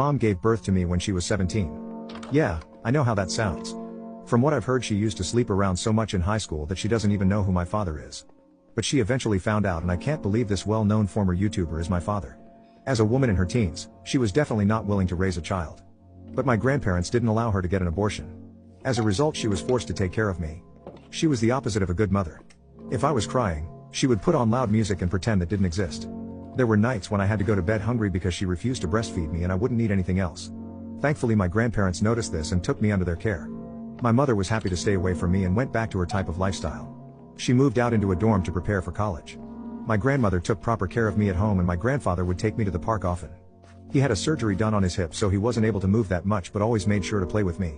Mom gave birth to me when she was 17. Yeah, I know how that sounds. From what I've heard, she used to sleep around so much in high school that she doesn't even know who my father is. But she eventually found out, and I can't believe this well-known former YouTuber is my father. As a woman in her teens, she was definitely not willing to raise a child. But my grandparents didn't allow her to get an abortion. As a result, she was forced to take care of me. She was the opposite of a good mother. If I was crying, she would put on loud music and pretend that didn't exist. There were nights when I had to go to bed hungry because she refused to breastfeed me and I wouldn't eat anything else. Thankfully, my grandparents noticed this and took me under their care. My mother was happy to stay away from me and went back to her type of lifestyle. She moved out into a dorm to prepare for college. My grandmother took proper care of me at home, and my grandfather would take me to the park often. He had a surgery done on his hip, so he wasn't able to move that much, but always made sure to play with me.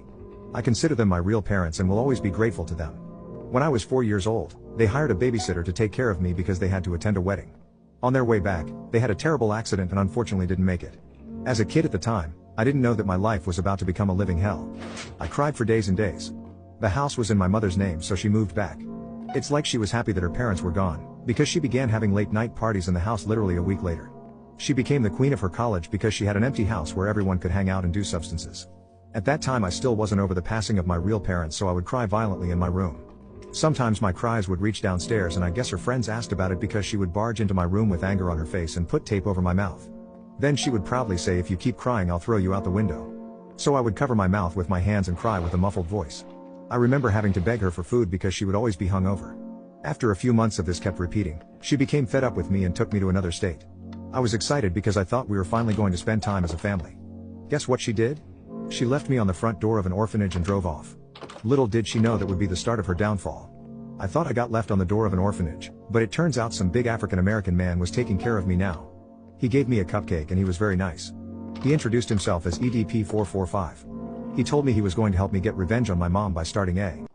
I consider them my real parents and will always be grateful to them. When I was 4 years old, they hired a babysitter to take care of me because they had to attend a wedding. On their way back, they had a terrible accident and unfortunately didn't make it. As a kid at the time, I didn't know that my life was about to become a living hell. I cried for days and days. The house was in my mother's name, so she moved back. It's like she was happy that her parents were gone, because she began having late night parties in the house literally a week later. She became the queen of her college because she had an empty house where everyone could hang out and do substances. At that time, I still wasn't over the passing of my real parents, so I would cry violently in my room. Sometimes my cries would reach downstairs, and I guess her friends asked about it because she would barge into my room with anger on her face and put tape over my mouth. Then she would proudly say, "If you keep crying, I'll throw you out the window." So I would cover my mouth with my hands and cry with a muffled voice. I remember having to beg her for food because she would always be hungover. After a few months of this kept repeating, she became fed up with me and took me to another state. I was excited because I thought we were finally going to spend time as a family. Guess what she did? She left me on the front door of an orphanage and drove off. Little did she know that would be the start of her downfall. I thought I got left on the door of an orphanage, but it turns out some big African American man was taking care of me now. He gave me a cupcake and he was very nice. He introduced himself as EDP 445. He told me he was going to help me get revenge on my mom by starting a